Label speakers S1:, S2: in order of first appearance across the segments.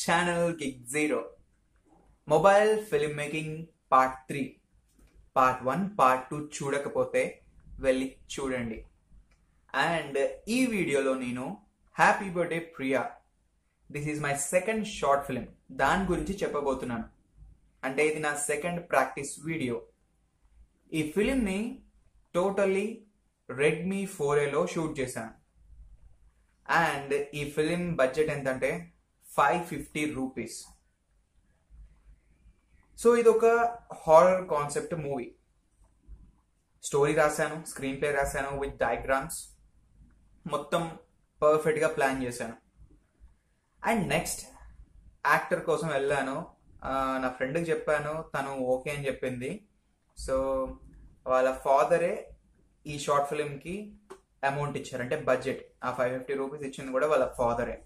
S1: channel Gig Zero. Mobile Filmmaking Part 3. Part 1, Part 2 చూడకపోతే వెళ్ళి చూడండి. అండ్ ఈ వీడియోలో నేను happy birthday Priya, this is my second short film, దాని గురించి చెప్పబోతున్నాను. అంటే ఇది నా సెకండ్ ప్రాక్టీస్ వీడియో. ఈ ఫిలింని టోటల్లీ రెడ్మీ 4Aలో షూట్ చేశాను. అండ్ ఈ ఫిలిం బడ్జెట్ ఎంతంటే 550 రూపీస్. సో ఇది ఒక హారర్ కాన్సెప్ట్ మూవీ. స్టోరీ రాశాను, స్క్రీన్ ప్లే రాశాను విత్ డయాగ్రామ్స్, మొత్తం పర్ఫెక్ట్గా ప్లాన్ చేశాను. అండ్ నెక్స్ట్ యాక్టర్ కోసం వెళ్ళాను. నా ఫ్రెండ్కి చెప్పాను, తను ఓకే అని చెప్పింది. సో వాళ్ళ ఫాదరే ఈ షార్ట్ ఫిలింకి అమౌంట్ ఇచ్చారు, అంటే బడ్జెట్. ఆ 550 రూపీస్ ఇచ్చింది కూడా వాళ్ళ ఫాదరే.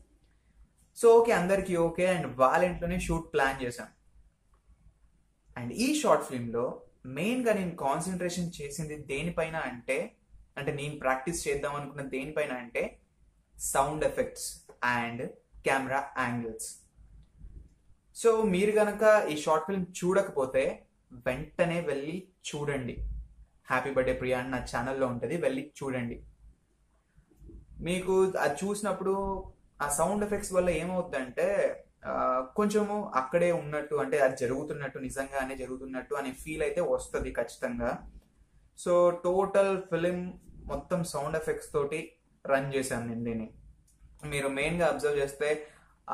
S1: సో ఓకే, అందరికీ ఓకే. అండ్ వాళ్ళ ఇంట్లోనే షూట్ ప్లాన్ చేశాను. అండ్ ఈ షార్ట్ ఫిల్మ్లో మెయిన్గా నేను కాన్సన్ట్రేషన్ చేసింది దేనిపైన అంటే నేను ప్రాక్టీస్ చేద్దాం అనుకున్న దేనిపైన అంటే sound effects and camera angles. So మీరు కనుక ఈ షార్ట్ ఫిల్మ్ చూడకపోతే వెంటనే వెళ్ళి చూడండి. హ్యాపీ బర్త్డే ప్రియా అని నా ఛానల్లో ఉంటుంది, వెళ్ళి చూడండి. మీకు అది చూసినప్పుడు ఆ సౌండ్ ఎఫెక్ట్స్ వల్ల ఏమవుతుందంటే కొంచెము అక్కడే ఉన్నట్టు, అంటే అది జరుగుతున్నట్టు, నిజంగానే జరుగుతున్నట్టు అనే ఫీల్ అయితే వస్తుంది ఖచ్చితంగా. సో టోటల్ ఫిలిం మొత్తం సౌండ్ ఎఫెక్ట్స్ తోటి రన్ చేశాను నేను దీన్ని. మీరు మెయిన్గా అబ్జర్వ్ చేస్తే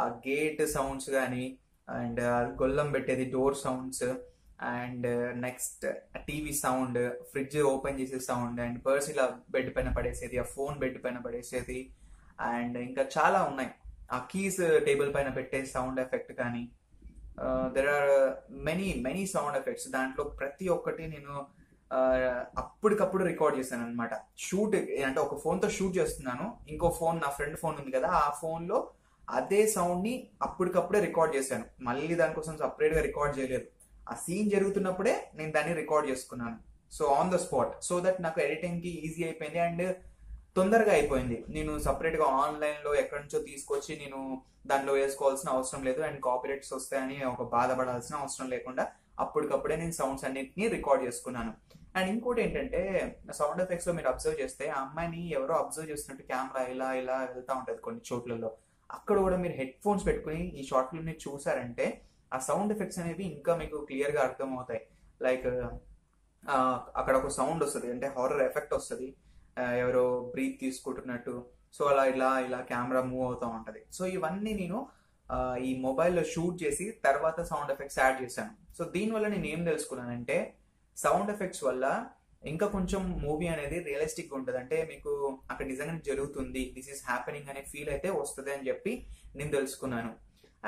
S1: ఆ గేట్ సౌండ్స్ కానీ, అండ్ గొల్లం పెట్టేది door sounds, and next TV sound, fridge open చేసే సౌండ్, అండ్ పర్స్ ఇలా బెడ్ పైన పడేసేది, ఆ ఫోన్ బెడ్ పైన పడేసేది, అండ్ ఇంకా చాలా ఉన్నాయి. ఆ కీస్ టేబుల్ పైన పెట్టే సౌండ్ ఎఫెక్ట్ కానీ, there are many sound effects. దాంట్లో ప్రతి ఒక్కటి నేను అప్పటికప్పుడు రికార్డ్ చేశాను అనమాట. షూట్ అంటే ఒక ఫోన్తో షూట్ చేస్తున్నాను, ఇంకో ఫోన్, నా ఫ్రెండ్ ఫోన్ ఉంది కదా, ఆ ఫోన్లో అదే సౌండ్ని అప్పటికప్పుడే రికార్డ్ చేశాను. మళ్ళీ దానికోసం సపరేట్గా రికార్డ్ చేయలేదు. ఆ సీన్ జరుగుతున్నప్పుడే నేను దాన్ని రికార్డ్ చేసుకున్నాను. So on the spot, so that నాకు ఎడిటింగ్కి ఈజీ అయిపోయింది అండ్ తొందరగా అయిపోయింది. నేను సపరేట్గా ఆన్లైన్లో ఎక్కడి నుంచో తీసుకొచ్చి నేను దాంట్లో వేసుకోవాల్సిన అవసరం లేదు, అండ్ కాపీరైట్స్ వస్తాయని ఒక బాధపడాల్సిన అవసరం లేకుండా అప్పటికప్పుడే నేను సౌండ్స్ అన్నిటిని రికార్డ్ చేసుకున్నాను. అండ్ ఇంకోటి ఏంటంటే, సౌండ్ ఎఫెక్ట్స్లో మీరు అబ్జర్వ్ చేస్తే ఆ అమ్మాయిని ఎవరో అబ్జర్వ్ చేస్తున్నట్టు కెమెరా ఇలా ఇలా వెళ్తూ ఉంటుంది కొన్ని చోట్లలో. అక్కడ కూడా మీరు హెడ్ ఫోన్స్ పెట్టుకుని ఈ షార్ట్ ఫిల్మ్ని చూసారంటే ఆ సౌండ్ ఎఫెక్ట్స్ అనేవి ఇంకా మీకు క్లియర్గా అర్థమవుతాయి. లైక్ అక్కడ ఒక సౌండ్ వస్తుంది, అంటే హారర్ ఎఫెక్ట్ వస్తుంది, ఎవరో బ్రీత్ తీసుకుంటున్నట్టు. సో అలా ఇలా ఇలా కెమెరా మూవ్ అవుతూ ఉంటుంది. సో ఇవన్నీ నేను ఈ మొబైల్లో షూట్ చేసి తర్వాత సౌండ్ ఎఫెక్ట్స్ యాడ్ చేశాను. సో దీనివల్ల నేను ఏం తెలుసుకున్నానంటే, సౌండ్ ఎఫెక్ట్స్ వల్ల ఇంకా కొంచెం మూవీ అనేది రియలిస్టిక్గా ఉంటుంది. అంటే మీకు అక్కడ నిజంగానే జరుగుతుంది, దిస్ ఈస్ హ్యాపెనింగ్ అనే ఫీల్ అయితే వస్తుంది అని చెప్పి నేను తెలుసుకున్నాను.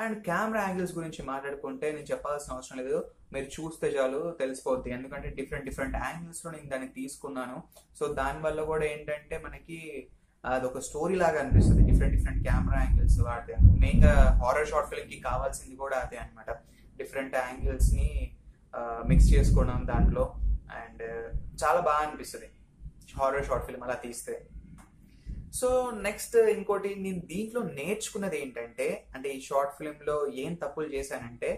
S1: అండ్ కెమెరా యాంగిల్స్ గురించి మాట్లాడుకుంటే నేను చెప్పాల్సిన అవసరం లేదు, మీరు చూస్తే చాలు తెలిసిపోద్ది. ఎందుకంటే డిఫరెంట్ యాంగిల్స్లో నేను దాన్ని తీసుకున్నాను. సో దానివల్ల కూడా ఏంటంటే మనకి అదొక స్టోరీ లాగా అనిపిస్తుంది. డిఫరెంట్ కెమెరా యాంగిల్స్ వాడితే మెయిన్గా హారర్ షార్ట్ ఫిల్మ్కి కావాల్సింది కూడా అదే అనమాట. డిఫరెంట్ యాంగిల్స్ని మిక్స్ చేసుకోవడం దాంట్లో, అండ్ చాలా బాగా అనిపిస్తుంది హారర్ షార్ట్ ఫిల్మ్ అలా తీస్తే. సో నెక్స్ట్ ఇంకోటి నేను దీంట్లో నేర్చుకున్నది ఏంటంటే, అంటే ఈ షార్ట్ ఫిల్మ్లో ఏం తప్పులు చేశానంటే,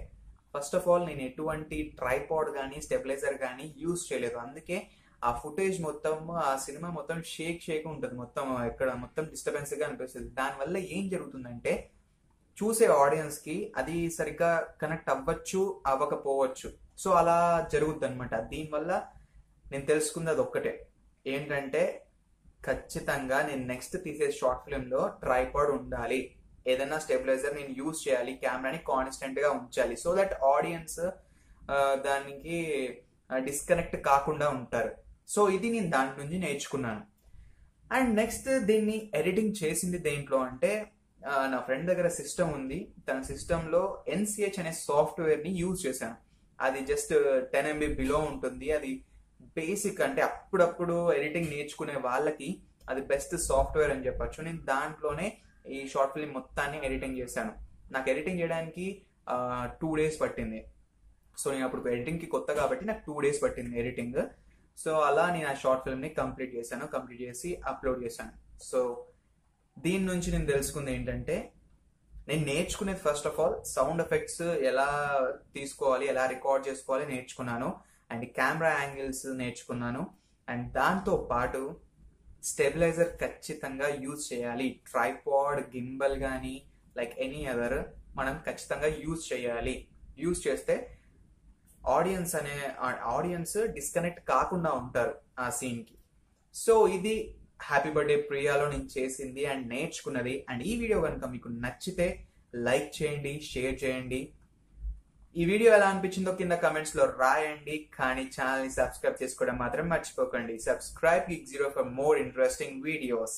S1: ఫస్ట్ ఆఫ్ ఆల్ నేను ఎటువంటి ట్రైపాడ్ కానీ స్టెబిలైజర్ కానీ యూజ్ చేయలేదు. అందుకే ఆ ఫుటేజ్ మొత్తం, ఆ సినిమా మొత్తం షేక్ ఉంటుంది, మొత్తం ఎక్కడ మొత్తం డిస్టర్బెన్స్గా అనిపిస్తుంది. దానివల్ల ఏం జరుగుతుందంటే చూసే ఆడియన్స్కి అది సరిగ్గా కనెక్ట్ అవ్వచ్చు అవ్వకపోవచ్చు. సో అలా జరుగుద్ది అనమాట. దీనివల్ల నేను తెలుసుకుంది అది ఒక్కటే ఏంటంటే, ఖచ్చితంగా నేను నెక్స్ట్ తీసే షార్ట్ ఫిల్మ్లో ట్రైపాడ్ ఉండాలి, ఏదైనా స్టెబిలైజర్ నేను యూజ్ చేయాలి, కెమెరాని కాన్స్టెంట్గా ఉంచాలి, సో దట్ ఆడియన్స్ దానికి డిస్కనెక్ట్ కాకుండా ఉంటారు. సో ఇది నేను దాని నుంచి నేర్చుకున్నాను. అండ్ నెక్స్ట్ దీన్ని ఎడిటింగ్ చేసింది దేంట్లో అంటే, నా ఫ్రెండ్ దగ్గర సిస్టమ్ ఉంది, తన సిస్టంలో NCH అనే సాఫ్ట్వేర్ని యూజ్ చేశాను. అది జస్ట్ 10 MB బిలో ఉంటుంది. అది బేసిక్, అంటే అప్పుడప్పుడు ఎడిటింగ్ నేర్చుకునే వాళ్ళకి అది బెస్ట్ సాఫ్ట్వేర్ అని చెప్పచ్చు. నేను దాంట్లోనే ఈ షార్ట్ ఫిల్మ్ మొత్తాన్ని ఎడిటింగ్ చేశాను. నాకు ఎడిటింగ్ చేయడానికి 2 days పట్టింది. సో నేను అప్పుడు ఎడిటింగ్కి కొత్త కాబట్టి నాకు 2 days పట్టింది ఎడిటింగ్. సో అలా నేను ఆ షార్ట్ ఫిల్మ్ని కంప్లీట్ చేసి అప్లోడ్ చేశాను. సో దీని నుంచి నేను తెలుసుకుంది ఏంటంటే, నేను నేర్చుకునేది first of all sound effects ఎలా తీసుకోవాలి, ఎలా రికార్డ్ చేసుకోవాలి నేర్చుకున్నాను. అండ్ కెమెరా యాంగిల్స్ నేర్చుకున్నాను. అండ్ దాంతో పాటు స్టెబిలైజర్ ఖచ్చితంగా యూజ్ చేయాలి. ట్రైపాడ్, గింబల్ కానీ లైక్ ఎనీ అదర్ మనం ఖచ్చితంగా యూజ్ చేయాలి. యూజ్ చేస్తే ఆడియన్స్ డిస్కనెక్ట్ కాకుండా ఉంటారు ఆ సీన్ కి. సో ఇది హ్యాపీ బర్త్డే ప్రియాలో నేను చేసింది అండ్ నేర్చుకున్నది. అండ్ ఈ వీడియో కనుక మీకు నచ్చితే లైక్ చేయండి, షేర్ చేయండి. ఈ వీడియో ఎలా అనిపించిందో కింద కమెంట్స్ లో రాయండి. కానీ ఛానల్ ని సబ్స్క్రైబ్ చేసుకోవడం మాత్రం మర్చిపోకండి. Subscribe Geek Zero for more interesting videos.